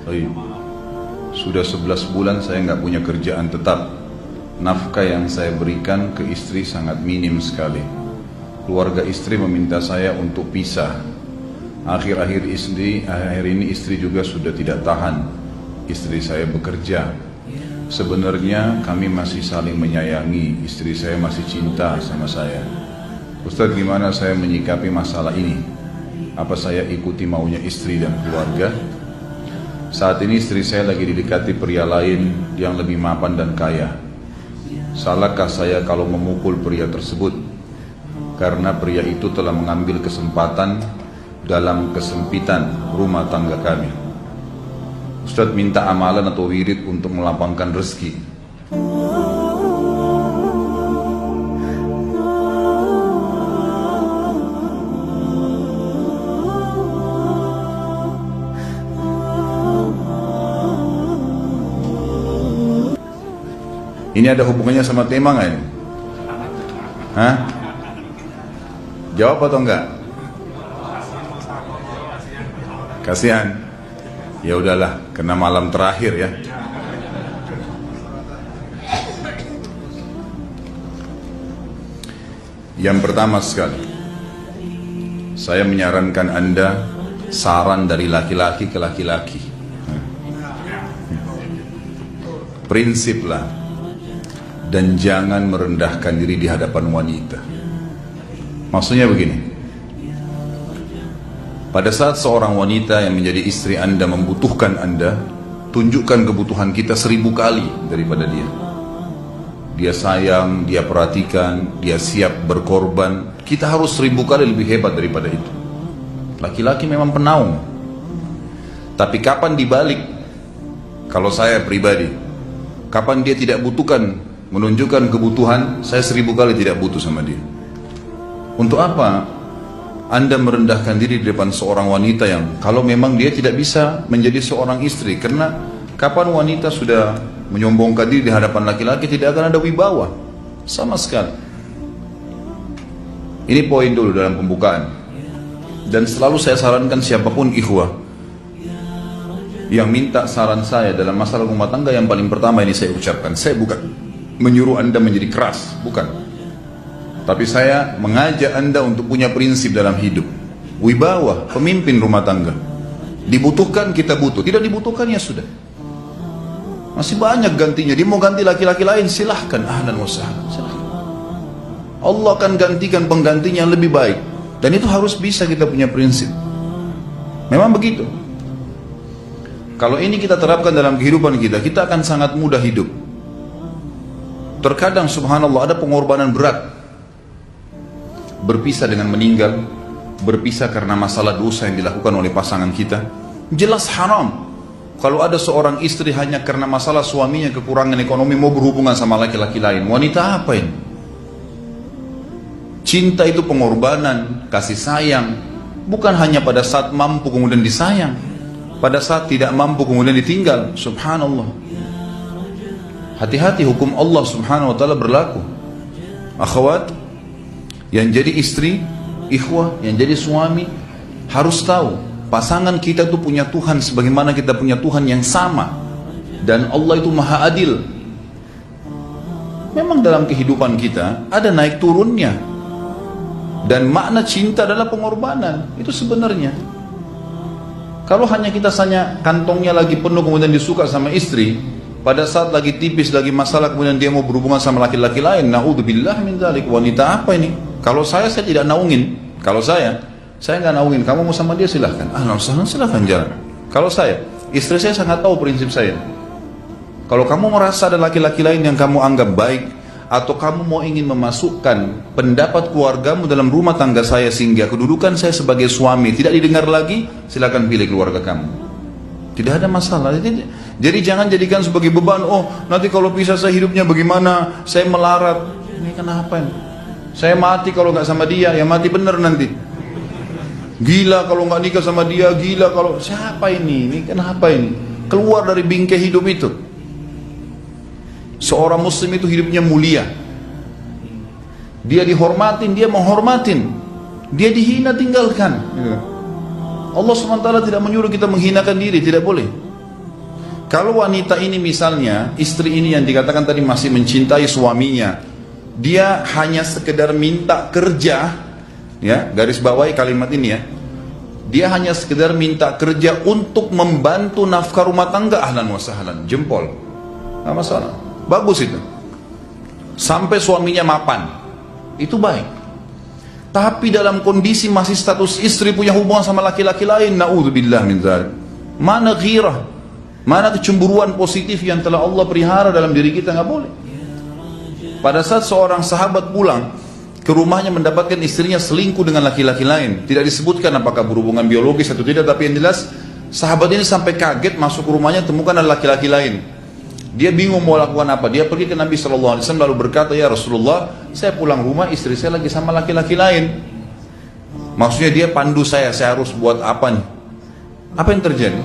Baik. Sudah 11 bulan saya nggak punya kerjaan tetap. Nafkah yang saya berikan ke istri sangat minim sekali. Keluarga istri meminta saya untuk pisah. Akhir-akhir ini istri juga sudah tidak tahan. Istri saya bekerja. Sebenarnya kami masih saling menyayangi. Istri saya masih cinta sama saya. Ustaz, gimana saya menyikapi masalah ini? Apa saya ikuti maunya istri dan keluarga? Saat ini istri saya lagi didekati pria lain yang lebih mapan dan kaya. Salahkah saya kalau memukul pria tersebut? Karena pria itu telah mengambil kesempatan dalam kesempitan rumah tangga kami. Ustaz minta amalan atau wirid untuk melapangkan rezeki. Ini ada hubungannya sama tema nggak ini? Hah? Jawab atau enggak? Kasihan. Ya udahlah, kena malam terakhir ya. Yang pertama sekali, saya menyarankan Anda saran dari laki-laki ke laki-laki. Prinsiplah dan jangan merendahkan diri di hadapan wanita. Maksudnya begini, pada saat seorang wanita yang menjadi istri Anda membutuhkan Anda, tunjukkan kebutuhan kita 1000 kali daripada dia. Dia sayang, dia perhatikan, dia siap berkorban. Kita harus 1000 kali lebih hebat daripada itu. Laki-laki memang penaung. Tapi kapan dibalik? Kalau saya pribadi, kapan dia tidak butuhkan, menunjukkan kebutuhan, saya 1000 kali tidak butuh sama dia. Untuk apa Anda merendahkan diri di depan seorang wanita yang kalau memang dia tidak bisa menjadi seorang istri? Karena kapan wanita sudah menyombongkan diri di hadapan laki-laki, tidak akan ada wibawa sama sekali. Ini poin dulu dalam pembukaan. Dan selalu saya sarankan siapapun ikhwah yang minta saran saya dalam masalah rumah tangga, yang paling pertama ini saya ucapkan, saya bukan menyuruh Anda menjadi keras, bukan. Tapi saya mengajak Anda untuk punya prinsip dalam hidup. Wibawa, pemimpin rumah tangga. Dibutuhkan, kita butuh. Tidak dibutuhkan, ya sudah. Masih banyak gantinya. Dia mau ganti laki-laki lain, silahkan. Ahlan wa sahlan, silahkan. Allah akan gantikan penggantinya yang lebih baik. Dan itu harus bisa kita punya prinsip. Memang begitu. Kalau ini kita terapkan dalam kehidupan kita, kita akan sangat mudah hidup. Terkadang subhanallah ada pengorbanan berat. Berpisah dengan meninggal, berpisah karena masalah dosa yang dilakukan oleh pasangan kita, jelas haram. Kalau ada seorang istri hanya karena masalah suaminya kekurangan ekonomi mau berhubungan sama laki-laki lain, wanita apa ini? Cinta itu pengorbanan, kasih sayang. Bukan hanya pada saat mampu kemudian disayang, pada saat tidak mampu kemudian ditinggal. Subhanallah. Hati-hati, hukum Allah subhanahu wa ta'ala berlaku. Akhwat, yang jadi istri, ikhwah, yang jadi suami, harus tahu, pasangan kita itu punya Tuhan sebagaimana kita punya Tuhan yang sama. Dan Allah itu maha adil. Memang dalam kehidupan kita, ada naik turunnya. Dan makna cinta adalah pengorbanan. Itu sebenarnya. Kalau hanya kita kantongnya lagi penuh kemudian disuka sama istri, pada saat lagi tipis, lagi masalah, kemudian dia mau berhubungan sama laki-laki lain, na'udzubillah min dzalik. Wanita apa ini? Kalau saya tidak naungin. Kalau saya nggak naungin. Kamu mau sama dia silahkan. Silahkan jalan. Kalau saya, istri saya sangat tahu prinsip saya. Kalau kamu merasa ada laki-laki lain yang kamu anggap baik, atau kamu mau ingin memasukkan pendapat keluargamu dalam rumah tangga saya sehingga kedudukan saya sebagai suami tidak didengar lagi, silakan pilih keluarga kamu. Tidak ada masalah. Jadi jangan jadikan sebagai beban. Oh, nanti kalau pisah saya hidupnya bagaimana? Saya melarat. Ini kenapa ini? Saya mati kalau nggak sama dia, ya mati bener nanti. Gila kalau nggak nikah sama dia, gila kalau siapa ini? Ini kenapa ini? Keluar dari bingkai hidup itu. Seorang muslim itu hidupnya mulia. Dia dihormatin, dia menghormatin. Dia dihina, tinggalkan. Allah SWT tidak menyuruh kita menghinakan diri, tidak boleh. Kalau wanita ini misalnya, istri ini yang dikatakan tadi masih mencintai suaminya, dia hanya sekedar minta kerja, ya, garis bawahi kalimat ini ya. Dia hanya sekedar minta kerja untuk membantu nafkah rumah tangga, ahlan wa sahlan, jempol. Nggak masalah. Bagus itu. Sampai suaminya mapan. Itu baik. Tapi dalam kondisi masih status istri punya hubungan sama laki-laki lain, na'udzubillah min dzalik. Mana ghirah? Mana kecemburuan positif yang telah Allah pelihara dalam diri kita? Nggak boleh. Pada saat seorang sahabat pulang ke rumahnya mendapatkan istrinya selingkuh dengan laki-laki lain, tidak disebutkan apakah berhubungan biologis atau tidak, tapi yang jelas sahabat ini sampai kaget masuk ke rumahnya temukan ada laki-laki lain. Dia bingung mau lakukan apa. Dia pergi ke Nabi SAW lalu berkata, ya Rasulullah, saya pulang rumah istri saya lagi sama laki-laki lain. Maksudnya dia pandu saya harus buat apa nih? Apa yang terjadi?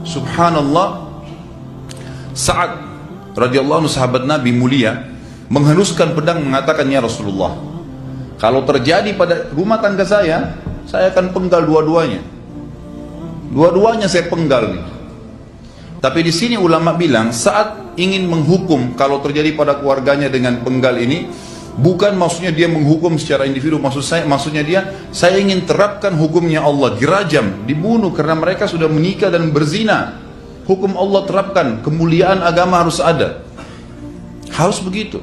Subhanallah, Sa'ad radhiyallahu anhu sahabat Nabi mulia menghenuskan pedang mengatakan, ya Rasulullah, kalau terjadi pada rumah tangga saya akan penggal dua-duanya. Dua-duanya saya penggal nih. Tapi di sini ulama bilang saat ingin menghukum kalau terjadi pada keluarganya dengan penggal ini, bukan maksudnya dia menghukum secara individu, maksudnya saya ingin terapkan hukumnya Allah, dirajam, dibunuh karena mereka sudah menikah dan berzina. Hukum Allah terapkan, kemuliaan agama harus ada. Harus begitu.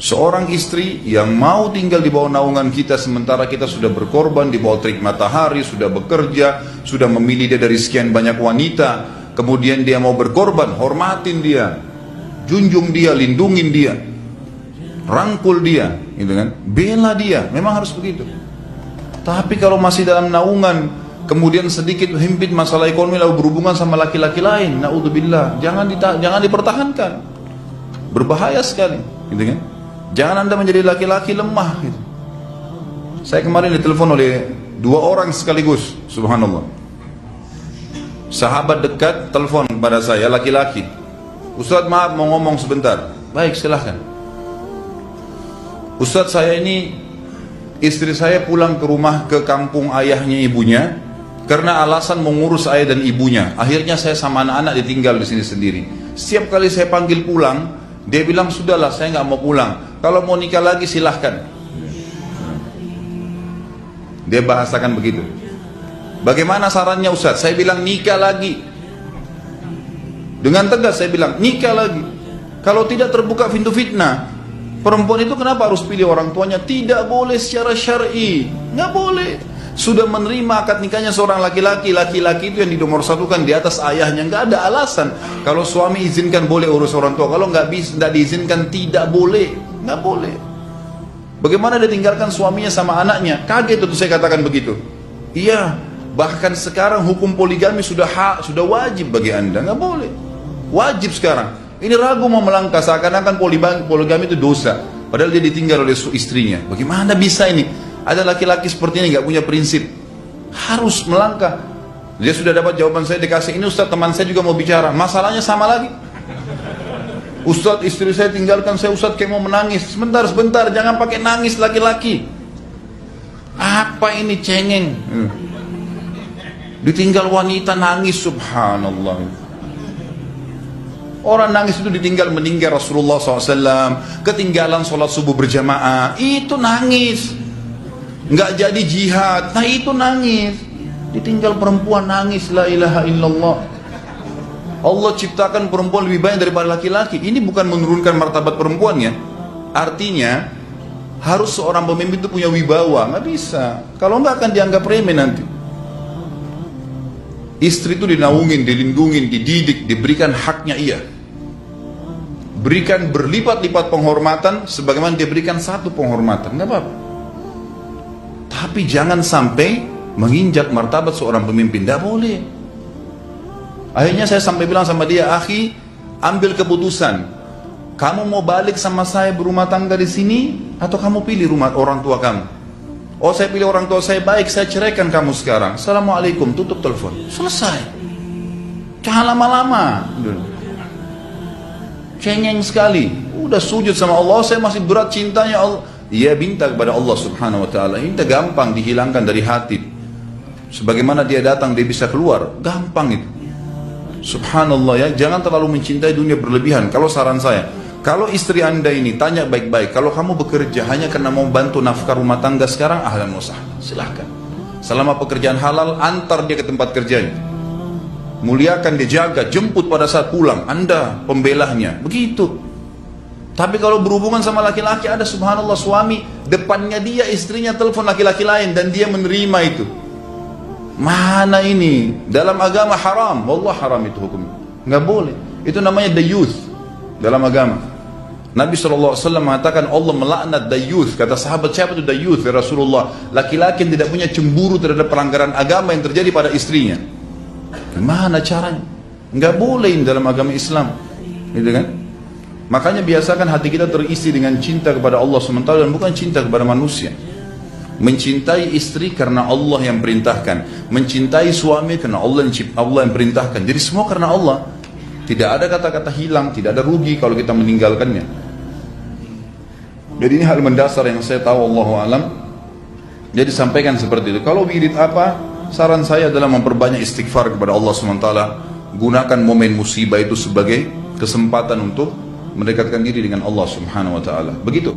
Seorang istri yang mau tinggal di bawah naungan kita sementara kita sudah berkorban di bawah terik matahari, sudah bekerja, sudah memilih dia dari sekian banyak wanita, kemudian dia mau berkorban, hormatin dia, junjung dia, lindungin dia, rangkul dia, gitu kan? Bela dia, memang harus begitu. Tapi kalau masih dalam naungan, kemudian sedikit himpit masalah ekonomi lalu berhubungan sama laki-laki lain, naudzubillah, jangan dipertahankan. Berbahaya sekali, gitu kan? Jangan Anda menjadi laki-laki lemah gitu. Saya kemarin ditelepon oleh dua orang sekaligus, subhanallah. Sahabat dekat telepon pada saya, laki-laki. Ustaz, maaf mau ngomong sebentar. Baik, silahkan. Ustaz, saya ini istri saya pulang ke rumah ke kampung ayahnya ibunya karena alasan mengurus ayah dan ibunya. Akhirnya saya sama anak-anak ditinggal di sini sendiri. Setiap kali saya panggil pulang, dia bilang sudahlah saya nggak mau pulang. Kalau mau nikah lagi silahkan. Dia bahasakan begitu. Bagaimana sarannya Ustaz? Saya bilang nikah lagi. Dengan tegas saya bilang nikah lagi. Kalau tidak terbuka pintu fitnah. Perempuan itu kenapa harus pilih orang tuanya? Tidak boleh secara syar'i. Nggak boleh. Sudah menerima akad nikahnya seorang laki-laki, laki-laki itu yang dinomorsatukan di atas ayahnya, nggak ada alasan. Kalau suami izinkan boleh urus orang tua, kalau nggak diizinkan tidak boleh, nggak boleh. Bagaimana dia tinggalkan suaminya sama anaknya? Kaget itu saya katakan begitu. Iya, bahkan sekarang hukum poligami sudah wajib bagi Anda, nggak boleh. Wajib sekarang. Ini ragu mau melangkah seakan-akan poligami itu dosa, padahal dia ditinggal oleh istrinya. Bagaimana bisa ini? Ada laki-laki seperti ini nggak punya prinsip, harus melangkah. Dia sudah dapat jawaban saya dikasih ini, Ustaz teman saya juga mau bicara, masalahnya sama lagi. Ustaz istri saya tinggalkan saya, Ustaz kayak mau menangis. Sebentar, jangan pakai nangis laki-laki. Apa ini cengeng? Ditinggal wanita nangis, subhanallah. Orang nangis itu ditinggal meninggal Rasulullah SAW, ketinggalan sholat subuh berjamaah, itu nangis. Nggak jadi jihad, nah itu nangis. Ditinggal perempuan nangis, la ilaha illallah. Allah ciptakan perempuan lebih banyak daripada laki-laki. Ini bukan menurunkan martabat perempuannya. Artinya harus seorang pemimpin itu punya wibawa. Nggak bisa, kalau nggak akan dianggap remeh nanti. Istri itu dinaungin, dilindungin, dididik, diberikan haknya ia. Berikan berlipat-lipat penghormatan sebagaimana dia berikan satu penghormatan, nggak apa-apa. Tapi jangan sampai menginjak martabat seorang pemimpin, tidak boleh. Akhirnya saya sampai bilang sama dia, akhi, ambil keputusan. Kamu mau balik sama saya berumah tangga di sini, atau kamu pilih rumah orang tua kamu? Oh, saya pilih orang tua saya, baik, saya ceraikan kamu sekarang. Assalamualaikum, tutup telepon, selesai. Jangan lama-lama. Cengeng sekali. Udah sujud sama Allah, saya masih berat cintanya Allah. Ia minta kepada Allah subhanahu wa ta'ala. Ini gampang dihilangkan dari hati. Sebagaimana dia datang, dia bisa keluar. Gampang itu. Subhanallah ya, jangan terlalu mencintai dunia berlebihan. Kalau saran saya, kalau istri anda ini tanya baik-baik, kalau kamu bekerja hanya karena mau bantu nafkah rumah tangga sekarang, ahlan wa sahlan, silahkan. Selama pekerjaan halal, antar dia ke tempat kerjanya. Muliakan dia, jaga, jemput pada saat pulang, anda pembelahnya, begitu. Tapi kalau berhubungan sama laki-laki, ada subhanallah suami, depannya dia istrinya telepon laki-laki lain dan dia menerima itu. Mana ini? Dalam agama haram, wallah haram itu hukumnya. Nggak boleh. Itu namanya dayuth dalam agama. Nabi SAW mengatakan Allah melaknat dayuth. Kata sahabat, siapa itu dayuth ya Rasulullah? Laki-laki yang tidak punya cemburu terhadap pelanggaran agama yang terjadi pada istrinya. Gimana caranya? Nggak boleh dalam agama Islam, gitu kan? Makanya biasakan hati kita terisi dengan cinta kepada Allah SWT dan bukan cinta kepada manusia. Mencintai istri karena Allah yang perintahkan, mencintai suami karena Allah yang perintahkan. Jadi semua karena Allah. Tidak ada kata-kata hilang, tidak ada rugi kalau kita meninggalkannya. Jadi ini hal mendasar yang saya tahu, Allahu alam. Jadi sampaikan seperti itu. Kalau wirid apa? Saran saya adalah memperbanyak istighfar kepada Allah SWT. Gunakan momen musibah itu sebagai kesempatan untuk mendekatkan diri dengan Allah Subhanahu wa taala. Begitu.